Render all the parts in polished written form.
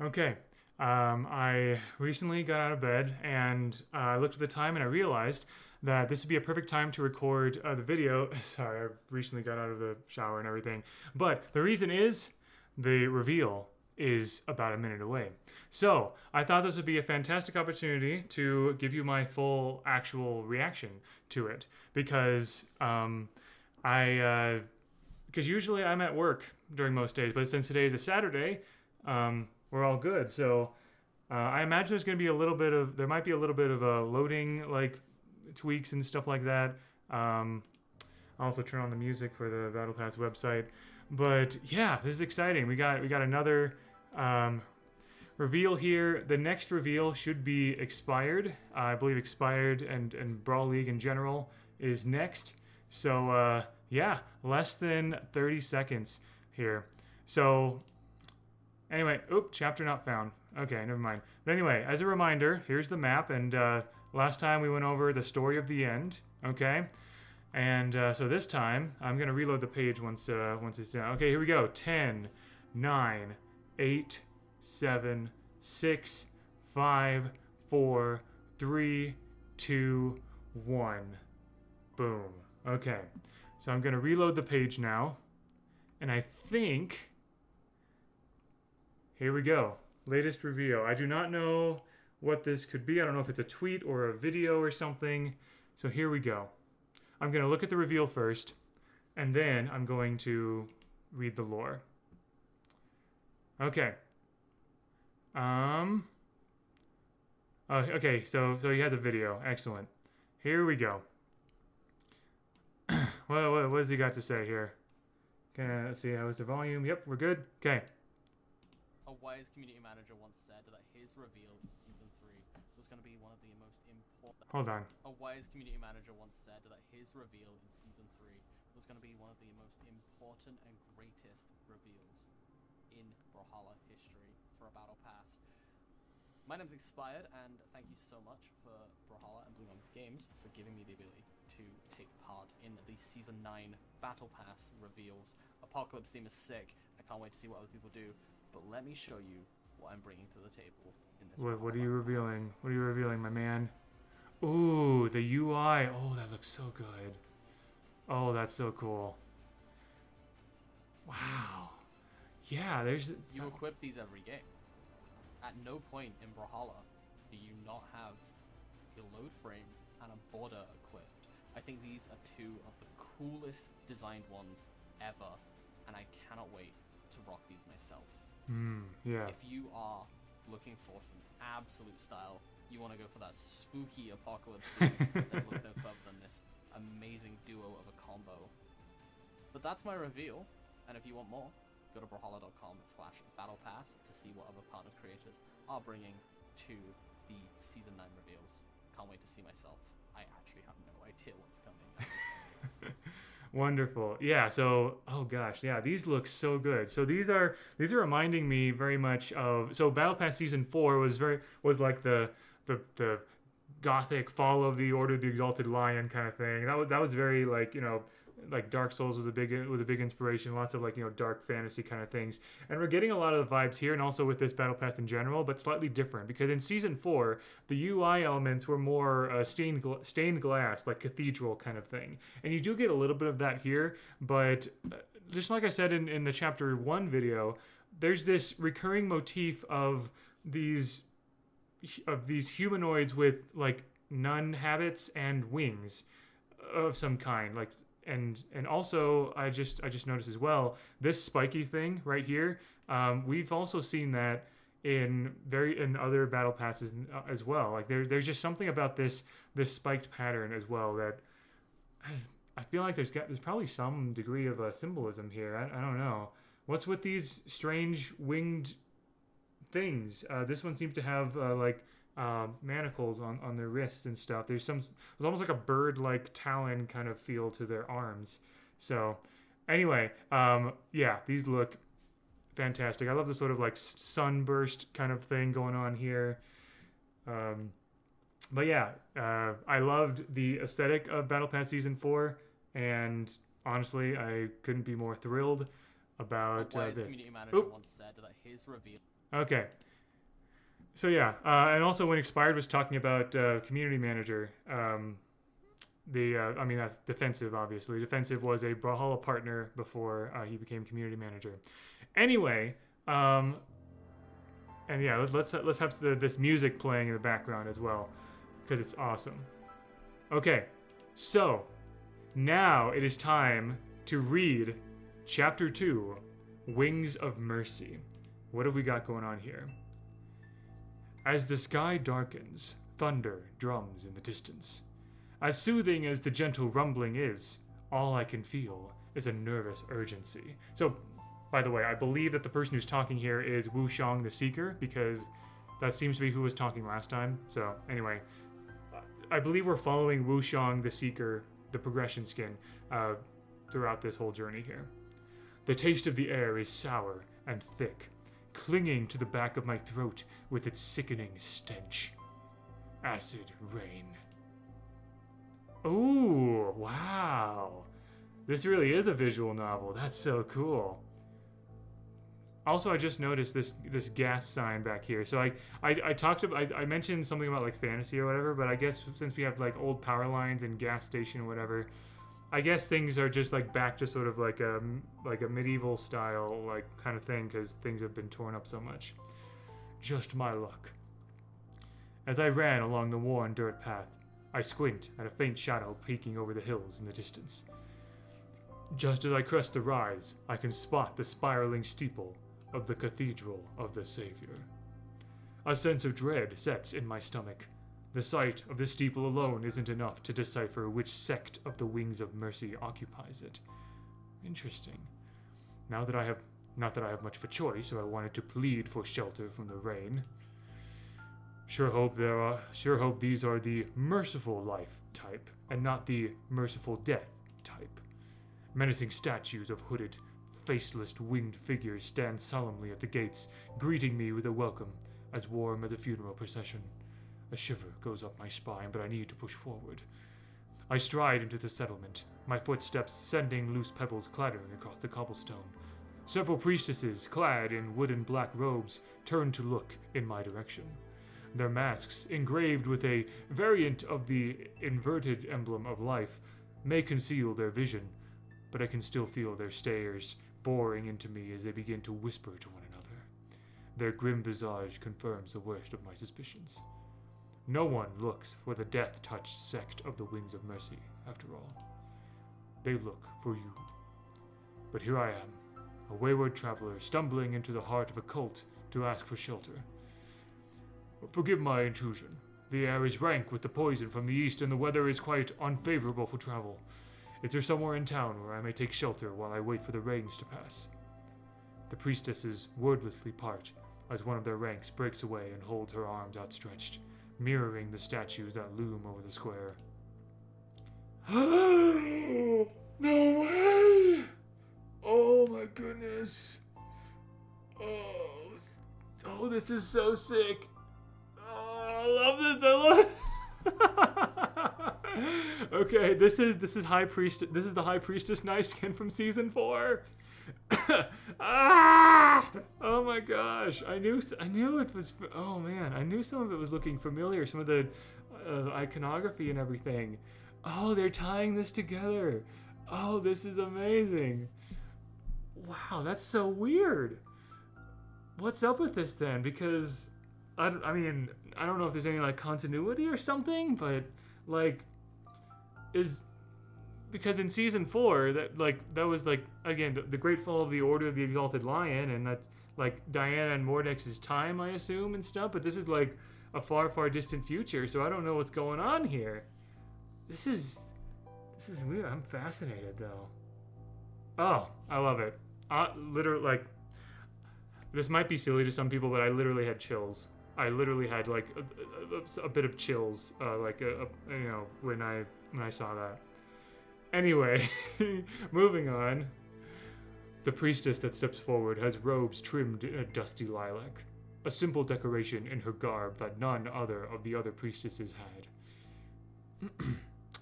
Okay. I recently got out of bed and I looked at the time and I realized that this would be a perfect time to record the video. Sorry, I recently got out of the shower and everything. But the reason is the reveal is about a minute away. So I thought this would be a fantastic opportunity to give you my full actual reaction to it because I because usually I'm at work during most days, but since today is a Saturday, we're all good. So I imagine there's going to be a little bit of there might be a little bit of a loading like tweaks and stuff like that. I'll also turn on the music for the Battle Pass website. But yeah, this is exciting. We got another reveal here. The next reveal should be expired. I believe expired and Brawl League in general is next. So yeah, less than 30 seconds here. So anyway, chapter not found. Okay, never mind. But anyway, as a reminder, here's the map, and last time we went over the story of the end. Okay, and so this time I'm gonna reload the page once it's done. Okay, here we go. 10, 9, 8, 7, 6, 5, 4, 3, 2, 1. Boom. Okay, so I'm gonna reload the page now, and I think. Here we go. Latest reveal. I do not know what this could be. I don't know if it's a tweet or a video or something. So here we go. I'm going to look at the reveal first, and then I'm going to read the lore. Okay. Okay, so he has a video. Excellent. Here we go. What has he got to say here? Okay, let's see. How is the volume? Yep, we're good. Okay. A wise community manager once said that his reveal in season 3 was going to be one of the most important. Hold on. A wise community manager once said that his reveal in season 3 was going to be one of the most important and greatest reveals in Brawlhalla history for a battle pass. My name's Expired, and thank you so much for Brawlhalla and Blue Mammoth Games for giving me the ability to take part in the season 9 battle pass reveals. Apocalypse theme is sick. I can't wait to see what other people do. But let me show you what I'm bringing to the table in this. What are you revealing? What are you revealing, my man? Ooh, the UI. Oh, that looks so good. Oh, that's so cool. Wow. Yeah, there's. You equip these every game. At no point in Brawlhalla do you not have a load frame and a border equipped. I think these are two of the coolest designed ones ever, and I cannot wait to rock these myself. Yeah. If you are looking for some absolute style, you want to go for that spooky apocalypse theme, then look no further than this amazing duo of a combo. But that's my reveal, and if you want more, go to brawlhalla.com/battlepass to see what other partner creators are bringing to the season 9 reveals. Can't wait to see myself. I actually have no idea what's coming. I'm excited. Wonderful. Yeah, so oh gosh, yeah, these look so good. So these are reminding me very much of Battle Pass season 4 was like the gothic fall of the Order of the Exalted Lion kind of thing. That was very like, like Dark Souls was a big inspiration, lots of like, dark fantasy kind of things. And we're getting a lot of the vibes here and also with this Battle Pass in general, but slightly different because in season 4, the UI elements were more stained glass, like cathedral kind of thing. And you do get a little bit of that here, but just like I said in the chapter 1 video, there's this recurring motif of these humanoids with like nun habits and wings of some kind, like. And also, I just noticed as well, this spiky thing right here. We've also seen that in other battle passes as well. Like there's just something about this spiked pattern as well that I feel like there's probably some degree of a symbolism here. I don't know what's with these strange winged things. This one seems to have manacles on their wrists and stuff. There's almost like a bird-like talon kind of feel to their arms. So anyway, yeah, these look fantastic. I love the sort of like sunburst kind of thing going on here. But yeah, I loved the aesthetic of Battle Pass Season 4, and honestly, I couldn't be more thrilled about A wise this. community manager once said that his reveal. Okay, So yeah, and also when Expired was talking about community manager, I mean that's defensive obviously. Defensive was a Brawlhalla partner before he became community manager. Anyway, and yeah, let's have this music playing in the background as well because it's awesome. Okay, so now it is time to read Chapter 2, Wings of Mercy. What have we got going on here? As the sky darkens, thunder drums in the distance. As soothing as the gentle rumbling is, all I can feel is a nervous urgency. So, by the way, I believe that the person who's talking here is Wu Shang the Seeker, because that seems to be who was talking last time. So, anyway, I believe we're following Wu Shang the Seeker, the progression skin, throughout this whole journey here. The taste of the air is sour and thick, clinging to the back of my throat with its sickening stench. Acid rain. Ooh, wow. This really is a visual novel. That's so cool. Also, I just noticed this gas sign back here. So I mentioned something about like fantasy or whatever, but I guess since we have like old power lines and gas station or whatever, I guess things are just like back to sort of like a medieval style like kind of thing because things have been torn up so much. Just my luck. As I ran along the worn dirt path, I squint at a faint shadow peeking over the hills in the distance. Just as I crest the rise, I can spot the spiraling steeple of the Cathedral of the Savior. A sense of dread sets in my stomach. The sight of the steeple alone isn't enough to decipher which sect of the Wings of Mercy occupies it. Interesting. Not that I have much of a choice, so I wanted to plead for shelter from the rain. Sure hope these are the merciful life type, and not the merciful death type. Menacing statues of hooded, faceless, winged figures stand solemnly at the gates, greeting me with a welcome as warm as a funeral procession. A shiver goes up my spine, but I need to push forward. I stride into the settlement, my footsteps sending loose pebbles clattering across the cobblestone. Several priestesses, clad in wooden black robes, turn to look in my direction. Their masks, engraved with a variant of the inverted emblem of life, may conceal their vision, but I can still feel their stares boring into me as they begin to whisper to one another. Their grim visage confirms the worst of my suspicions. No one looks for the death-touched sect of the Wings of Mercy, after all. They look for you. But here I am, a wayward traveler stumbling into the heart of a cult to ask for shelter. Forgive my intrusion. The air is rank with the poison from the east, and the weather is quite unfavorable for travel. Is there somewhere in town where I may take shelter while I wait for the rains to pass? The priestesses wordlessly part as one of their ranks breaks away and holds her arms outstretched, mirroring the statues that loom over the square. No way! Oh my goodness! Oh, this is so sick! I love this. Okay, this is the High Priestess Knife skin from season 4. Oh my gosh! I knew it was. Oh man, I knew some of it was looking familiar. Some of the iconography and everything. Oh, they're tying this together. Oh, this is amazing. Wow, that's so weird. What's up with this then? Because I don't know if there's any like continuity or something, but like because in season 4 that was like again the Great Fall of the Order of the Exalted Lion, and that's like Diana and Mordex's time, I assume, and stuff. But this is like a far, far distant future, so I don't know what's going on here. This is weird. I'm fascinated though. Oh, I love it. Literally, like, this might be silly to some people, but I literally had chills. I literally had like a bit of chills, when I saw that. Anyway, moving on. The priestess that steps forward has robes trimmed in a dusty lilac, a simple decoration in her garb that none other of the other priestesses had.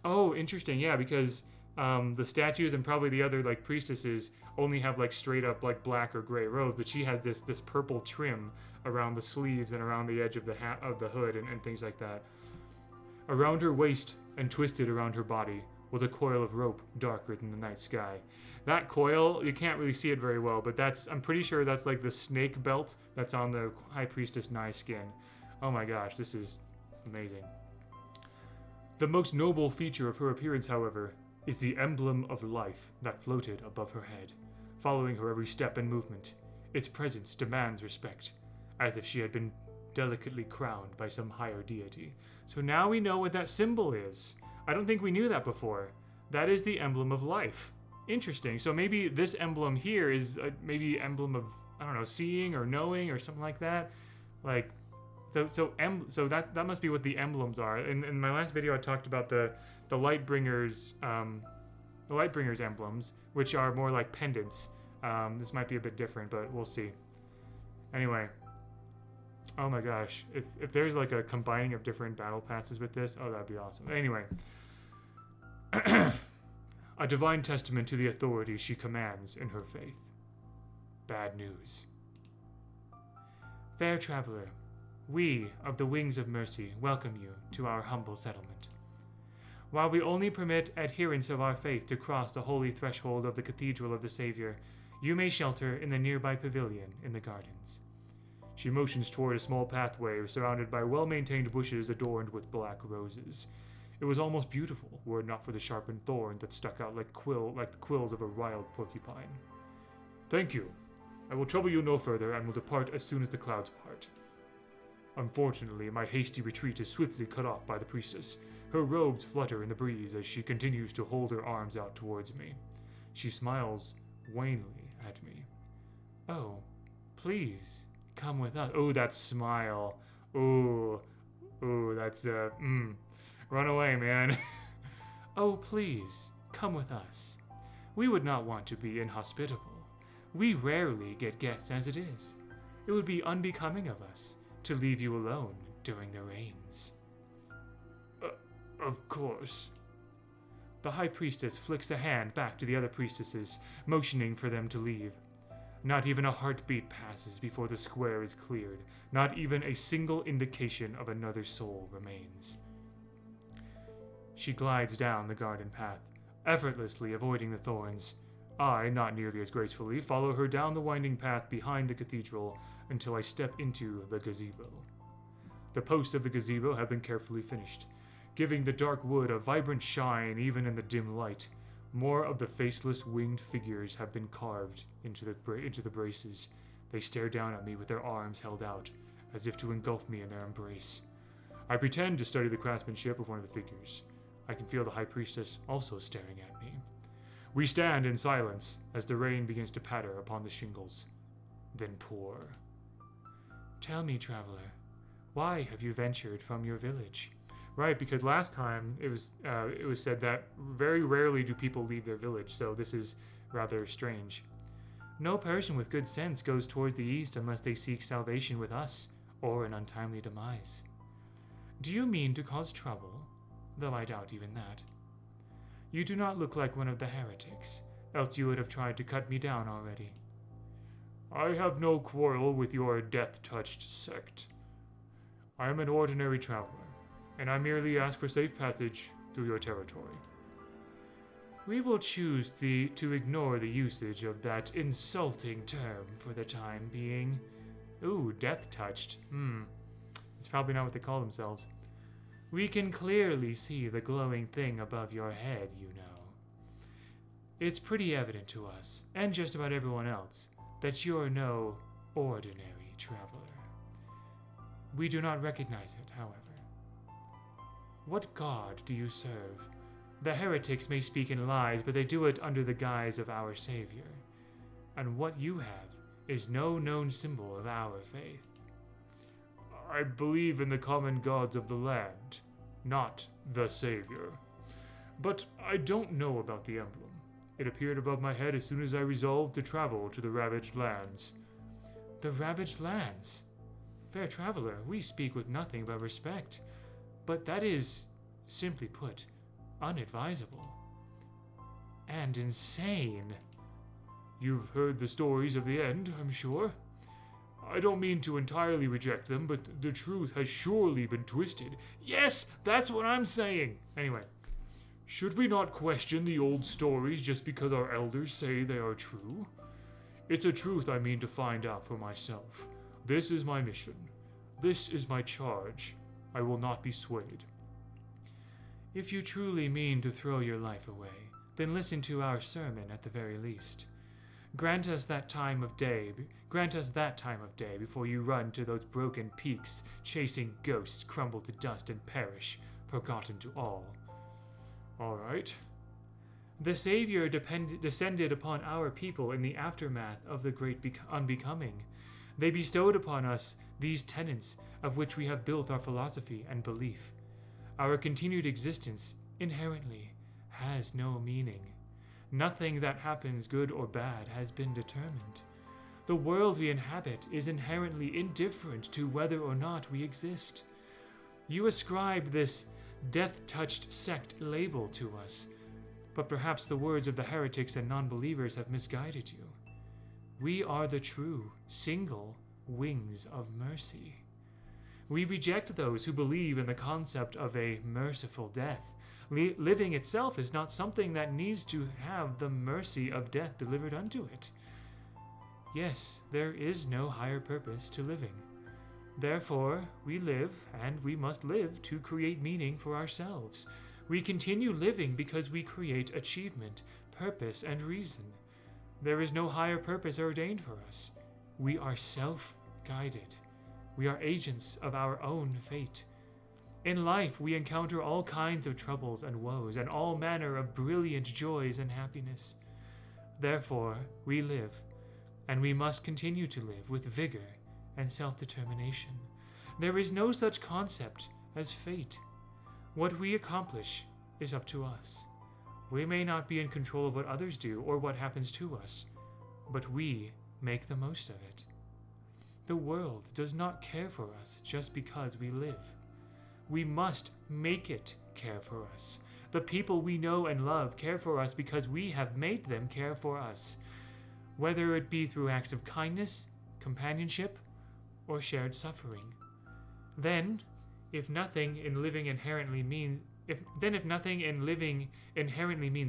Oh, interesting. Yeah, because The statues and probably the other like priestesses only have like straight up like black or gray robes, but she has this purple trim around the sleeves and around the edge of the hood and things like that. Around her waist and twisted around her body was a coil of rope darker than the night sky. That coil, you can't really see it very well, but I'm pretty sure that's like the snake belt that's on the High Priestess Nai's skin. Oh my gosh, this is amazing. The most noble feature of her appearance, however, is the emblem of life that floated above her head, following her every step and movement. Its presence demands respect, as if she had been delicately crowned by some higher deity. So now we know what that symbol is. I don't think we knew that before. That is the emblem of life. Interesting. So maybe this emblem here is maybe emblem of, I don't know, seeing or knowing or something like that. Like, so that must be what the emblems are. In my last video, I talked about the Lightbringers emblems, which are more like pendants. This might be a bit different, but we'll see. Anyway. Oh my gosh. If there's like a combining of different battle passes with this, oh, that'd be awesome. Anyway. A divine testament to the authority she commands in her faith. Bad news. Fair traveler, we of the Wings of Mercy welcome you to our humble settlement. While we only permit adherents of our faith to cross the holy threshold of the Cathedral of the Savior, you may shelter in the nearby pavilion in the gardens. She motions toward a small pathway surrounded by well-maintained bushes adorned with black roses. It was almost beautiful, were it not for the sharpened thorns that stuck out like the quills of a wild porcupine. Thank you. I will trouble you no further and will depart as soon as the clouds part. Unfortunately, my hasty retreat is swiftly cut off by the priestess. Her robes flutter in the breeze as she continues to hold her arms out towards me. She smiles wanly at me. Oh, please, come with us. Oh, that smile. Ooh, that's, Run away, man. Oh, please, come with us. We would not want to be inhospitable. We rarely get guests as it is. It would be unbecoming of us to leave you alone during the rains. Of course. The High Priestess flicks a hand back to the other priestesses, motioning for them to leave. Not even a heartbeat passes before the square is cleared. Not even a single indication of another soul remains. She glides down the garden path, effortlessly avoiding the thorns. I, not nearly as gracefully, follow her down the winding path behind the cathedral until I step into the gazebo. The posts of the gazebo have been carefully finished, giving the dark wood a vibrant shine even in the dim light. More of the faceless winged figures have been carved into the braces. They stare down at me with their arms held out, as if to engulf me in their embrace. I pretend to study the craftsmanship of one of the figures. I can feel the High Priestess also staring at me. We stand in silence as the rain begins to patter upon the shingles, then pour. Tell me, traveler, why have you ventured from your village? Right, because last time it was said that very rarely do people leave their village, so this is rather strange. No person with good sense goes toward the east unless they seek salvation with us, or an untimely demise. Do you mean to cause trouble? Though I doubt even that. You do not look like one of the heretics, else you would have tried to cut me down already. I have no quarrel with your death-touched sect. I am an ordinary traveler, and I merely ask for safe passage through your territory. We will choose to ignore the usage of that insulting term for the time being. Ooh, death-touched. It's probably not what they call themselves. We can clearly see the glowing thing above your head, you know. It's pretty evident to us, and just about everyone else, that you're no ordinary traveler. We do not recognize it, however. What god do you serve? The heretics may speak in lies, but they do it under the guise of our Savior. And what you have is no known symbol of our faith. I believe in the common gods of the land, not the Savior. But I don't know about the emblem. It appeared above my head as soon as I resolved to travel to the ravaged lands. The ravaged lands? Fair traveler, we speak with nothing but respect. But that is, simply put, unadvisable. and insane. You've heard the stories of the end, I'm sure. I don't mean to entirely reject them, but the truth has surely been twisted. Yes, that's what I'm saying. Anyway, should we not question the old stories just because our elders say they are true? It's a truth I mean to find out for myself. This is my mission. This is my charge. I will not be swayed. If you truly mean to throw your life away, then listen to our sermon at the very least. Grant us that time of day before you run to those broken peaks, chasing ghosts crumble to dust and perish, forgotten to all. All right. The Savior descended upon our people in the aftermath of the great unbecoming. They bestowed upon us these tenets of which we have built our philosophy and belief. Our continued existence inherently has no meaning. Nothing that happens, good or bad, has been determined. The world we inhabit is inherently indifferent to whether or not we exist. You ascribe this death-touched sect label to us, but perhaps the words of the heretics and non-believers have misguided you. We are the true, single wings of mercy. We reject those who believe in the concept of a merciful death. Living itself is not something that needs to have the mercy of death delivered unto it. Yes, there is no higher purpose to living. Therefore, we live, and we must live to create meaning for ourselves. We continue living because we create achievement, purpose, and reason. There is no higher purpose ordained for us. We are self-guided. We are agents of our own fate. In life, we encounter all kinds of troubles and woes, and all manner of brilliant joys and happiness. Therefore, we live, and we must continue to live with vigor and self-determination. There is no such concept as fate. What we accomplish is up to us. We may not be in control of what others do or what happens to us, but we make the most of it. The world does not care for us just because we live. We must make it care for us. The people we know and love care for us because we have made them care for us, whether it be through acts of kindness, companionship, or shared suffering. Then, if nothing in living inherently means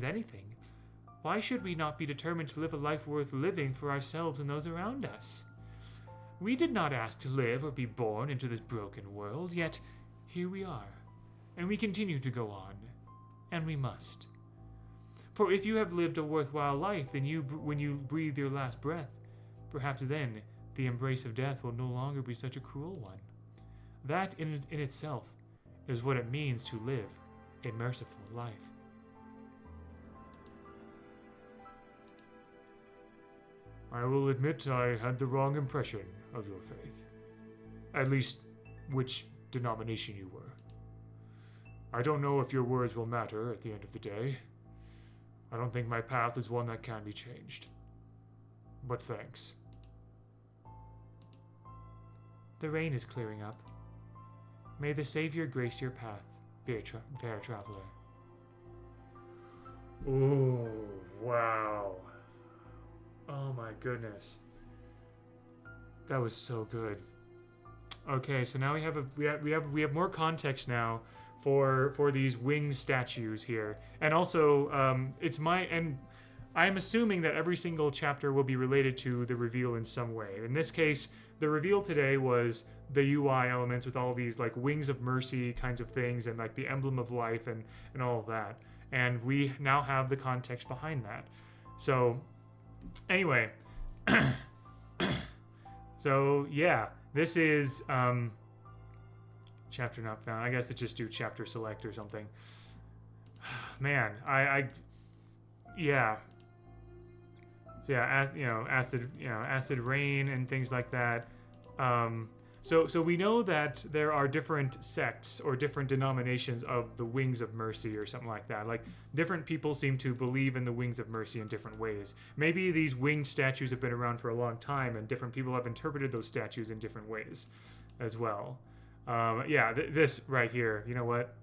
anything, why should we not be determined to live a life worth living for ourselves and those around us? We did not ask to live or be born into this broken world, yet here we are, and we continue to go on, and we must. For if you have lived a worthwhile life, then when you breathe your last breath, perhaps then the embrace of death will no longer be such a cruel one. That in itself is what it means to live a merciful life. I will admit I had the wrong impression of your faith. At least, which denomination you were. I don't know if your words will matter at the end of the day. I don't think my path is one that can be changed. But thanks. The rain is clearing up. May the Savior grace your path, fair traveler. Ooh, wow. Oh my goodness. That was so good. Okay, so now we have more context now for these winged statues here, and also I'm assuming that every single chapter will be related to the reveal in some way. In this case, the reveal today was the UI elements with all these like wings of mercy kinds of things and like the emblem of life and all of that. And we now have the context behind that. So anyway, so yeah, this is chapter not found. I guess it just do chapter select or something. Man, yeah. So yeah, acid rain and things like that. So we know that there are different sects or different denominations of the Wings of Mercy or something like that. Like different people seem to believe in the Wings of Mercy in different ways. Maybe these winged statues have been around for a long time and different people have interpreted those statues in different ways as well. Yeah, this right here, you know what?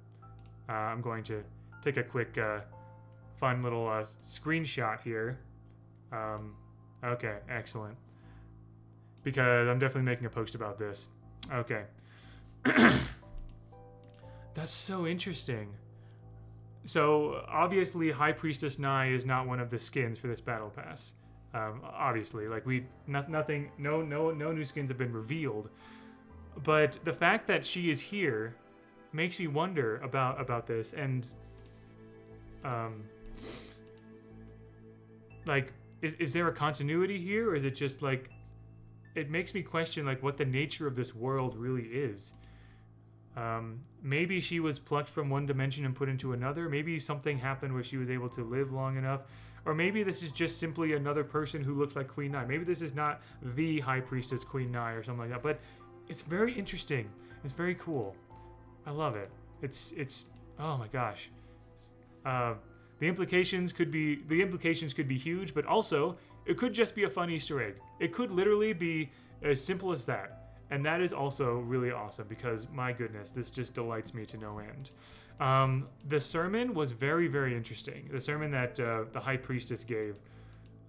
I'm going to take a quick fun little screenshot here. Okay, excellent. Because I'm definitely making a post about this. Okay. That's so interesting. So obviously, High Priestess Nai is not one of the skins for this battle pass. Obviously, like nothing, no new skins have been revealed. But the fact that she is here makes me wonder about this, and like, is there a continuity here, or is it just like, it makes me question like what the nature of this world really is. Maybe she was plucked from one dimension and put into another. Maybe something happened where she was able to live long enough. Or maybe this is just simply another person who looks like Queen Nai. Maybe this is not the High Priestess Queen Nai or something like that. But it's very interesting. It's very cool. I love it. It's oh my gosh. The implications could be huge, but also it could just be a fun Easter egg. It could literally be as simple as that. And that is also really awesome because, my goodness, this just delights me to no end. The sermon was very, very interesting. The sermon that the High Priestess gave,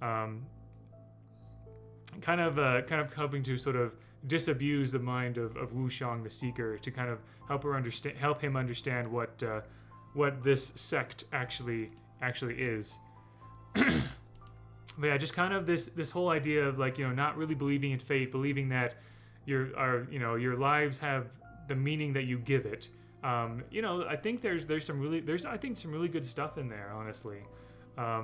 kind of helping to sort of disabuse the mind of Wu Shang the Seeker, to kind of help him understand what this sect actually is. But yeah, just kind of this whole idea of, like, not really believing in fate, believing that your lives have the meaning that you give it. I think there's some really good stuff in there, honestly. I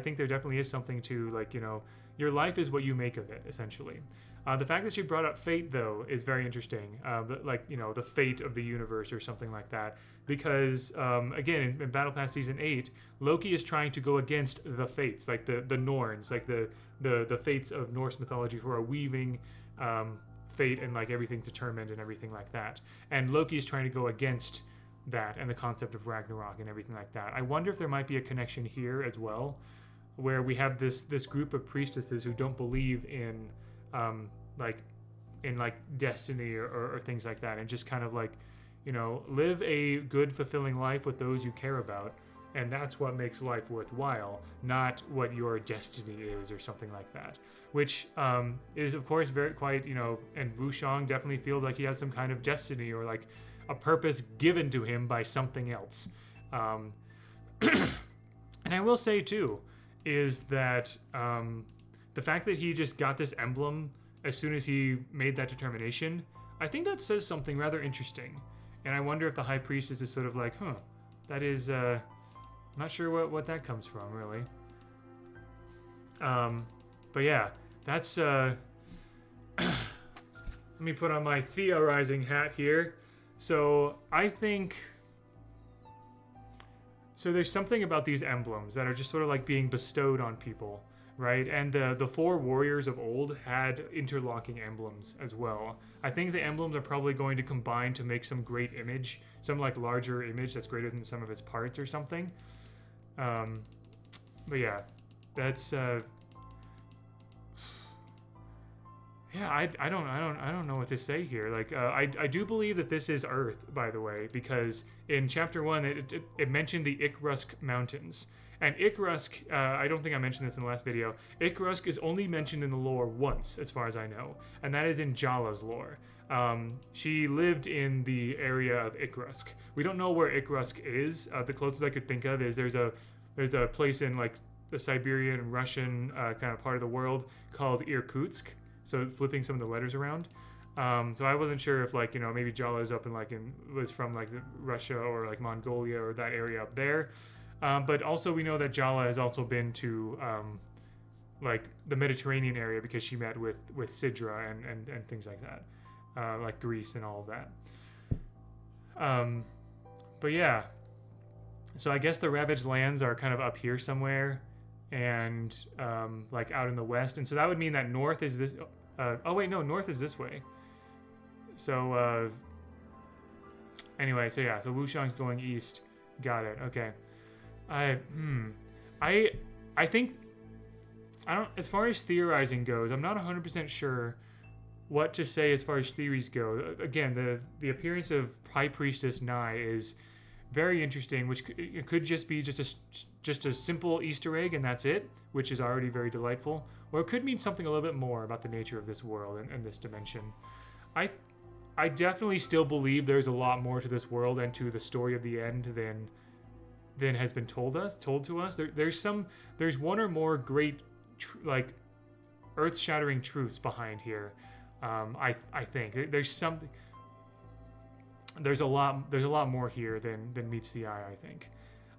think there definitely is something to, like, your life is what you make of it, essentially. The fact that she brought up fate, though, is very interesting. The fate of the universe or something like that. Because, again, in Battle Pass Season 8, Loki is trying to go against the fates, like the Norns, like the fates of Norse mythology, who are weaving fate and, like, everything's determined and everything like that. And Loki is trying to go against that and the concept of Ragnarok and everything like that. I wonder if there might be a connection here as well, where we have this group of priestesses who don't believe in destiny or things like that, and just kind of, like, live a good, fulfilling life with those you care about, and that's what makes life worthwhile, not what your destiny is or something like that. Which is, of course, and Wu Shang definitely feels like he has some kind of destiny or, like, a purpose given to him by something else. And I will say, too, is that the fact that he just got this emblem as soon as he made that determination, I think that says something rather interesting. And I wonder if the High Priestess is sort of like, that is, not sure what that comes from, really. But yeah, that's, let me put on my theorizing hat here. So I think, there's something about these emblems that are just sort of like being bestowed on people, right? And the four warriors of old had interlocking emblems as well. I think the emblems are probably going to combine to make some great image, some, like, larger image that's greater than some of its parts or something. But yeah, that's yeah, I don't know what to say here. Like, I do believe that this is Earth, by the way, because in Chapter 1 it mentioned the Ikrusk Mountains. And Ikrusk, I don't think I mentioned this in the last video, Ikrusk is only mentioned in the lore once, as far as I know, and that is in Jala's lore. She lived in the area of Ikrusk. We don't know where Ikrusk is. The closest I could think of is there's a place in, like, the Siberian Russian kind of part of the world called Irkutsk. So flipping some of the letters around. So I wasn't sure if, like, maybe Jala is up was from, like, Russia or, like, Mongolia or that area up there. But also we know that Jala has also been to like the Mediterranean area because she met with Sidra and things like that, like Greece and all of that. But yeah, so I guess the ravaged lands are kind of up here somewhere, and like out in the west, and so that would mean that north is this. North is this way. So anyway, so yeah, so Wu Shang's going east. Got it. Okay. I think, as far as theorizing goes, I'm not 100% sure what to say as far as theories go. Again, the appearance of High Priestess Nai is very interesting, which it could just be just a simple Easter egg and that's it, which is already very delightful, or it could mean something a little bit more about the nature of this world and this dimension. I definitely still believe there's a lot more to this world and to the story of the end than has been told to us. There's one or more great like earth-shattering truths behind here. I think there's something. There's a lot more here than meets the eye, I think.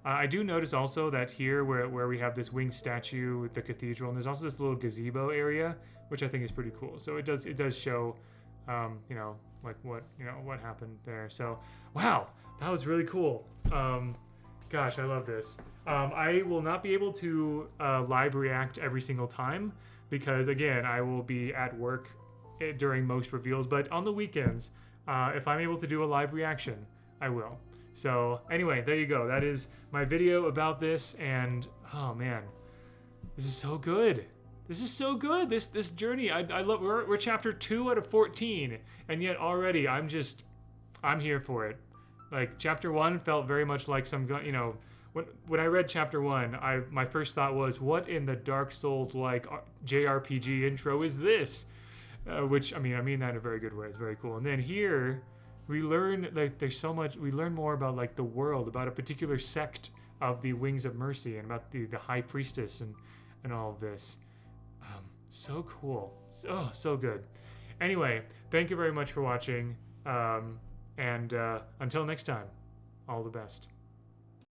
I do notice also that here where we have this winged statue with the cathedral, and there's also this little gazebo area, which I think is pretty cool. So it does show, like what happened there. So wow, that was really cool. Gosh, I love this. I will not be able to live react every single time because again, I will be at work during most reveals, but on the weekends, if I'm able to do a live reaction, I will. So anyway, there you go. That is my video about this, and oh man, this is so good. This is so good. This journey, I love. We're chapter 2 out of 14, and yet already I'm here for it. Like chapter 1 felt very much like some, when I read chapter 1, my first thought was, what in the Dark Souls like JRPG intro is this? Which I mean that in a very good way. It's very cool. And then here we learn like there's so much. We learn more about like the world, about a particular sect of the Wings of Mercy, and about the High Priestess and all of this. So cool. So good. Anyway, thank you very much for watching. And until next time, all the best.